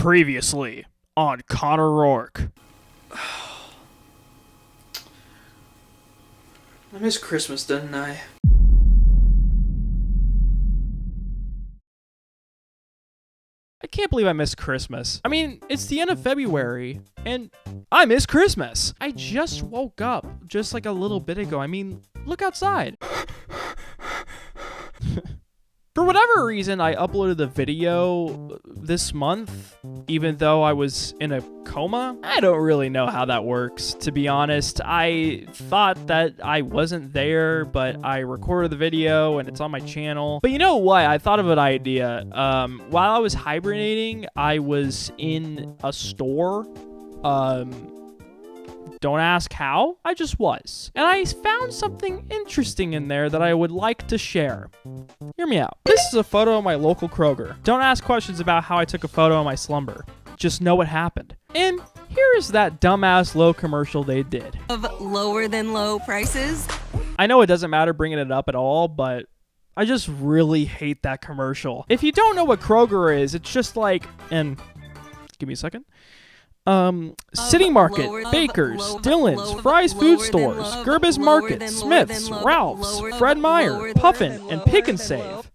Previously on Connor Rourke. I missed Christmas, didn't I? I can't believe I missed Christmas. I mean, it's the end of February, and I miss Christmas. I just woke up just like a little bit ago. I mean, look outside. For whatever reason, I uploaded the video this month, even though I was in a coma. I don't really know how that works, to be honest. I thought that I wasn't there, but I recorded the video and it's on my channel. But you know what? I thought of an idea. While I was hibernating, I was in a store. Don't ask how, I just was. And I found something interesting in there that I would like to share. Hear me out. This is a photo of my local Kroger. Don't ask questions about how I took a photo in my slumber. Just know what happened. And here is that dumbass low commercial they did. Of lower than low prices? I know it doesn't matter bringing it up at all, but I just really hate that commercial. If you don't know what Kroger is, it's just like, and give me a second. City Market, Baker's, Dillon's, Fry's Food Stores, Gerba's Market, Smith's, Ralph's, Fred Meyer, Puffin, and Pick and Save.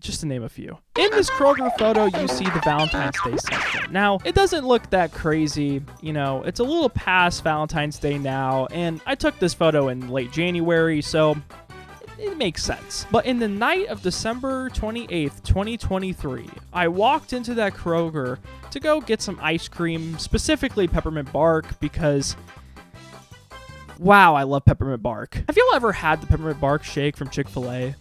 Just to name a few. In this Kroger photo, you see the Valentine's Day section. Now, it doesn't look that crazy. You know, it's a little past Valentine's Day now, and I took this photo in late January, so it makes sense. But in the night of December 28th, 2023, I walked into that Kroger to go get some ice cream, specifically peppermint bark, because wow, I love peppermint bark. Have you all ever had the peppermint bark shake from Chick-fil-A?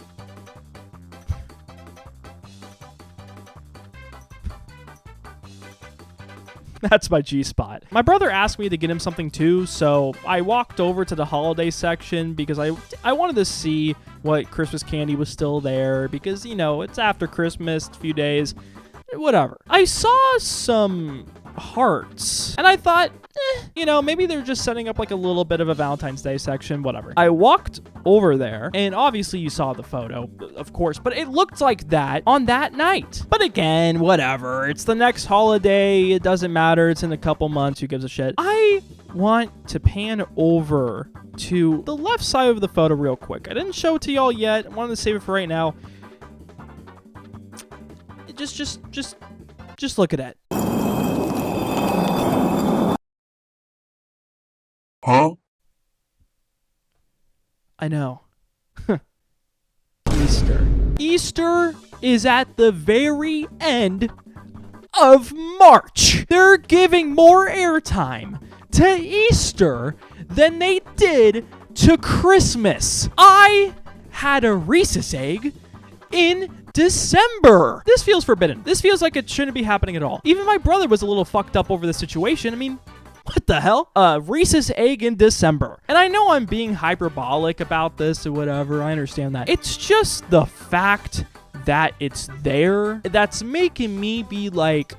That's my G-spot. My brother asked me to get him something too, so I walked over to the holiday section because I wanted to see what Christmas candy was still there because, you know, it's after Christmas, a few days, whatever. I saw some hearts, and I thought, you know, maybe they're just setting up like a little bit of a Valentine's Day section, whatever. I walked over there, and obviously you saw the photo, of course, but it looked like that on that night. But again, whatever. It's the next holiday. It doesn't matter. It's in a couple months. Who gives a shit? I want to pan over to the left side of the photo real quick. I didn't show it to y'all yet. I wanted to save it for right now. Just look at it. Huh? I know. Easter. Easter is at the very end of March. They're giving more airtime to Easter than they did to Christmas. I had a Reese's egg in December. This feels forbidden. This feels like it shouldn't be happening at all. Even my brother was a little fucked up over the situation. I mean, what the hell? Reese's egg in December. And I know I'm being hyperbolic about this or whatever. I understand that. It's just the fact that it's there that's making me be like,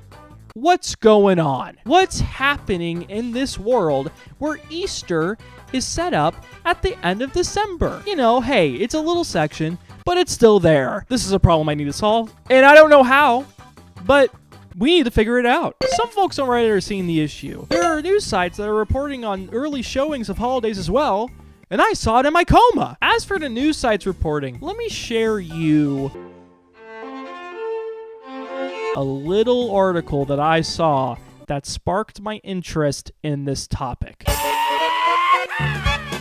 what's going on? What's happening in this world where Easter is set up at the end of December? You know, hey, it's a little section, but it's still there. This is a problem I need to solve, and I don't know how, but we need to figure it out. Some folks on Reddit are seeing the issue. There are news sites that are reporting on early showings of holidays as well, and I saw it in my coma. As for the news sites reporting, let me share you a little article that I saw that sparked my interest in this topic.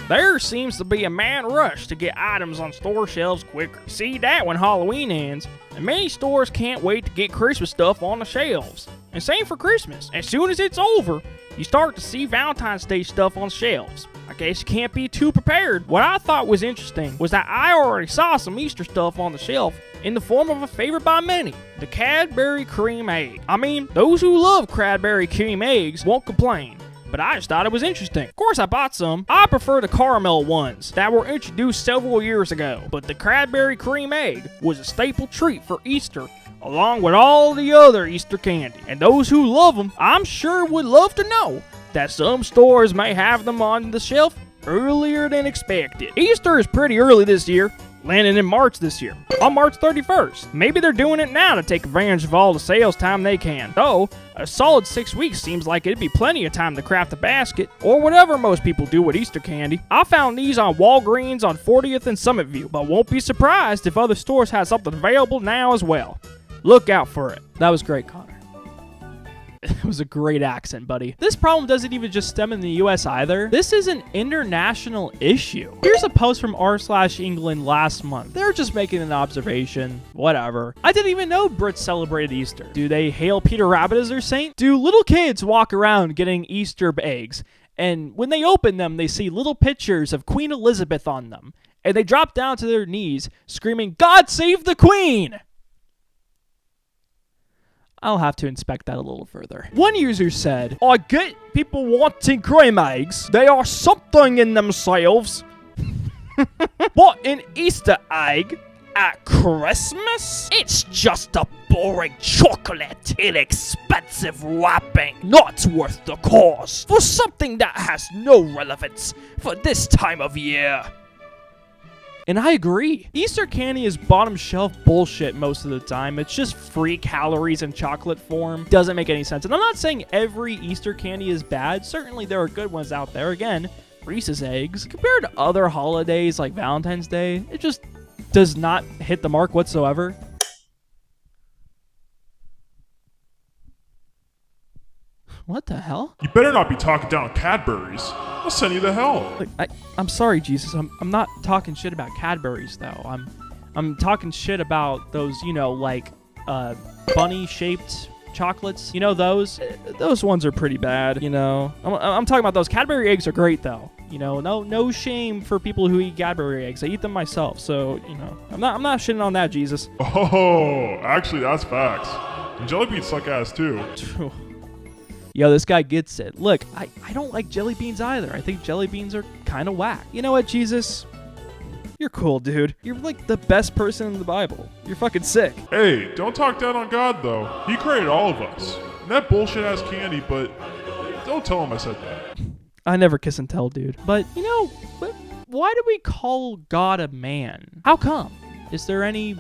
There seems to be a mad rush to get items on store shelves quicker. See that when Halloween ends, and many stores can't wait to get Christmas stuff on the shelves. And same for Christmas. As soon as it's over, you start to see Valentine's Day stuff on shelves. I guess you can't be too prepared. What I thought was interesting was that I already saw some Easter stuff on the shelf in the form of a favorite by many, the Cadbury cream egg. I mean, those who love Cadbury cream eggs won't complain, but I just thought it was interesting. Of course, I bought some. I prefer the caramel ones that were introduced several years ago, but the Cadbury cream egg was a staple treat for Easter, along with all the other Easter candy. And those who love them, I'm sure would love to know that some stores may have them on the shelf earlier than expected. Easter is pretty early this year, landing in March this year, on March 31st. Maybe they're doing it now to take advantage of all the sales time they can. Though, a solid 6 weeks seems like it'd be plenty of time to craft a basket, or whatever most people do with Easter candy. I found these on Walgreens on 40th and Summit View, but won't be surprised if other stores have something available now as well. Look out for it. That was great, Connor. It was a great accent, buddy. This problem doesn't even just stem in the US either. This is an international issue. Here's a post from r/England last month. They're just making an observation. Whatever. I didn't even know Brits celebrated Easter. Do they hail Peter Rabbit as their saint? Do little kids walk around getting Easter eggs, and when they open them, they see little pictures of Queen Elizabeth on them, and they drop down to their knees, screaming, "God save the Queen!" I'll have to inspect that a little further. One user said, I get people wanting cream eggs. They are something in themselves. But an Easter egg at Christmas? It's just a boring chocolate, inexpensive wrapping, not worth the cost for something that has no relevance for this time of year. and I agree. Easter candy is bottom shelf bullshit most of the time. It's just free calories in chocolate form. Doesn't make any sense. And I'm not saying every Easter candy is bad. Certainly there are good ones out there. Again, Reese's Eggs. Compared to other holidays like Valentine's Day, it just does not hit the mark whatsoever. What the hell? You better not be talking down Cadbury's. I'll send you to hell. Look, I'm sorry, Jesus. I'm not talking shit about Cadbury's though. I'm talking shit about those, you know, like bunny-shaped chocolates. You know those? Those ones are pretty bad. You know, I'm talking about those. Cadbury eggs are great though. You know, no shame for people who eat Cadbury eggs. I eat them myself, so you know, I'm not shitting on that, Jesus. Oh, actually, that's facts. And jelly beans suck ass too. Yo, this guy gets it. Look, I don't like jelly beans either. I think jelly beans are kind of whack. You know what, Jesus? You're cool, dude. You're like the best person in the Bible. You're fucking sick. Hey, don't talk down on God though. He created all of us. And that bullshit has candy, but don't tell him I said that. I never kiss and tell, dude. But, you know, why do we call God a man? How come? Is there any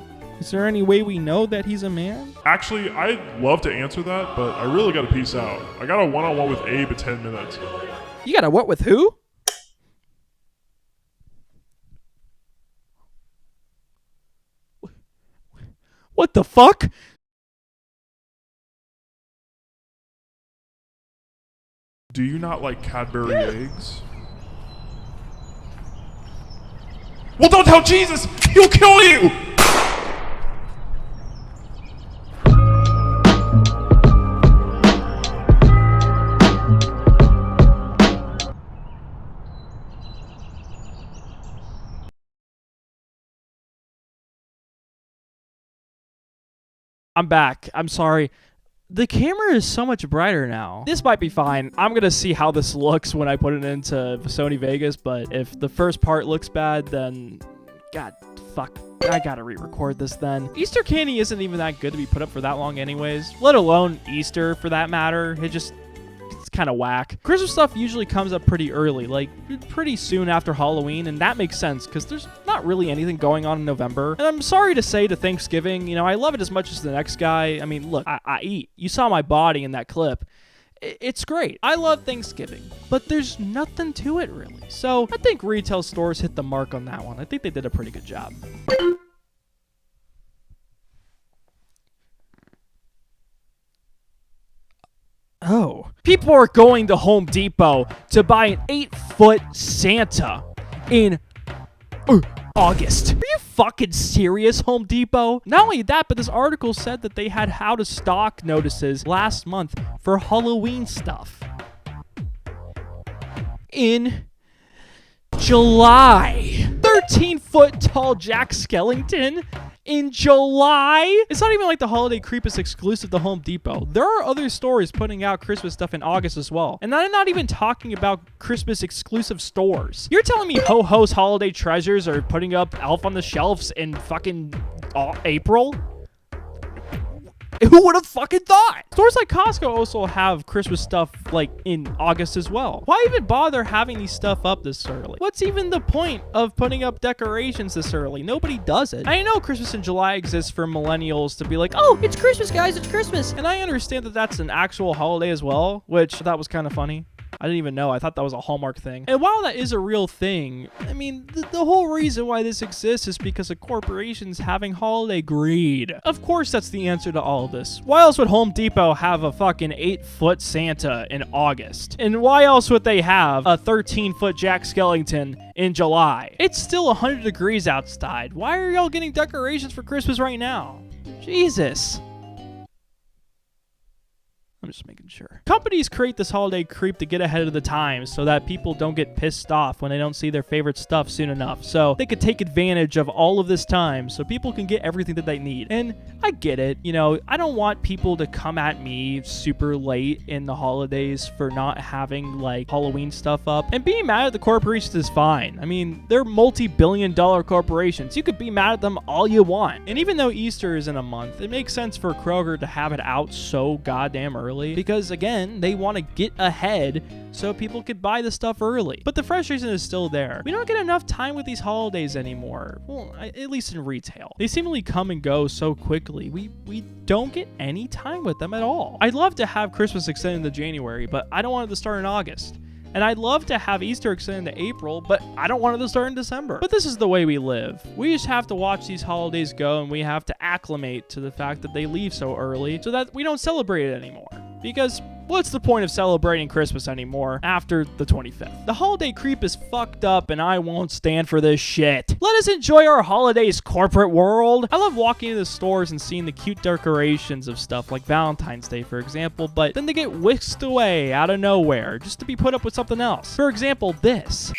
way we know that he's a man? Actually, I'd love to answer that, but I really gotta peace out. I got a one-on-one with Abe in 10 minutes. You got a what with who? What the fuck? Do you not like Cadbury eggs? Well, don't tell Jesus! He'll kill you! I'm back. I'm sorry. The camera is so much brighter now. This might be fine. I'm going to see how this looks when I put it into Sony Vegas, but if the first part looks bad, then God, fuck. I gotta re-record this then. Easter candy isn't even that good to be put up for that long anyways, let alone Easter for that matter. It's kind of whack. Christmas stuff usually comes up pretty early, like pretty soon after Halloween, and that makes sense because there's not really anything going on in November. And I'm sorry to say to Thanksgiving, you know, I love it as much as the next guy. I mean, look, I eat. You saw my body in that clip. It's great. I love Thanksgiving, but there's nothing to it really. So I think retail stores hit the mark on that one. I think they did a pretty good job. Oh. People are going to Home Depot to buy an 8-foot Santa in August. Are you fucking serious, Home Depot? Not only that, but this article said that they had how to stock notices last month for Halloween stuff. In July. 13-foot tall Jack Skellington in July? It's not even like the holiday creep is exclusive to Home Depot. There are other stores putting out Christmas stuff in August as well. And I'm not even talking about Christmas exclusive stores. You're telling me Ho-Ho's Holiday Treasures are putting up Elf on the Shelves in fucking April? Who would have fucking thought? Stores like Costco also have Christmas stuff like in August as well. Why even bother having these stuff up this early? What's even the point of putting up decorations this early? Nobody does it. I know Christmas in July exists for millennials to be like, oh, it's Christmas, guys, it's Christmas. And I understand that that's an actual holiday as well, which I thought was kind of funny. I didn't even know. I thought that was a Hallmark thing. And while that is a real thing, I mean, the whole reason why this exists is because of corporations having holiday greed. Of course, that's the answer to all of this. Why else would Home Depot have a fucking 8-foot Santa in August? And why else would they have a 13-foot Jack Skellington in July? It's still 100 degrees outside. Why are y'all getting decorations for Christmas right now? Jesus. I'm just making sure. Companies create this holiday creep to get ahead of the times so that people don't get pissed off when they don't see their favorite stuff soon enough. So they could take advantage of all of this time so people can get everything that they need. And I get it. You know, I don't want people to come at me super late in the holidays for not having like Halloween stuff up. And being mad at the corporations is fine. I mean, they're multi-billion-dollar corporations. You could be mad at them all you want. And even though Easter is in a month, it makes sense for Kroger to have it out so goddamn early. Because again, they want to get ahead so people could buy the stuff early. But the frustration is still there. We don't get enough time with these holidays anymore. Well, at least in retail. They seemingly come and go so quickly. We don't get any time with them at all. I'd love to have Christmas extended to January, but I don't want it to start in August. And I'd love to have Easter extended to April, but I don't want it to start in December. But this is the way we live. We just have to watch these holidays go, and we have to acclimate to the fact that they leave so early so that we don't celebrate it anymore. Because what's the point of celebrating Christmas anymore after the 25th? The holiday creep is fucked up, and I won't stand for this shit. Let us enjoy our holidays, corporate world. I love walking into the stores and seeing the cute decorations of stuff like Valentine's Day, for example, but then they get whisked away out of nowhere just to be put up with something else. For example, this.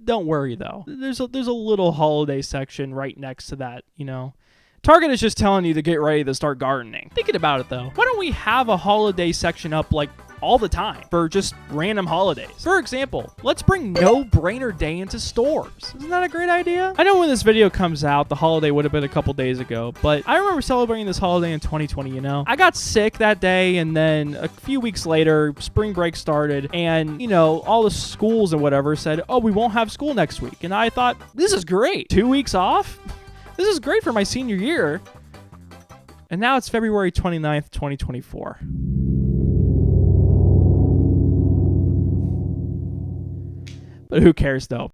Don't worry, though. There's a little holiday section right next to that, you know. Target is just telling you to get ready to start gardening. Thinking about it though, why don't we have a holiday section up like all the time for just random holidays? For example, let's bring No Brainer Day into stores. Isn't that a great idea? I know when this video comes out, the holiday would have been a couple days ago, but I remember celebrating this holiday in 2020, you know? I got sick that day, and then a few weeks later, spring break started, and, you know, all the schools and whatever said, oh, we won't have school next week. And I thought, this is great. 2 weeks off? This is great for my senior year. And now it's February 29th, 2024. But who cares though?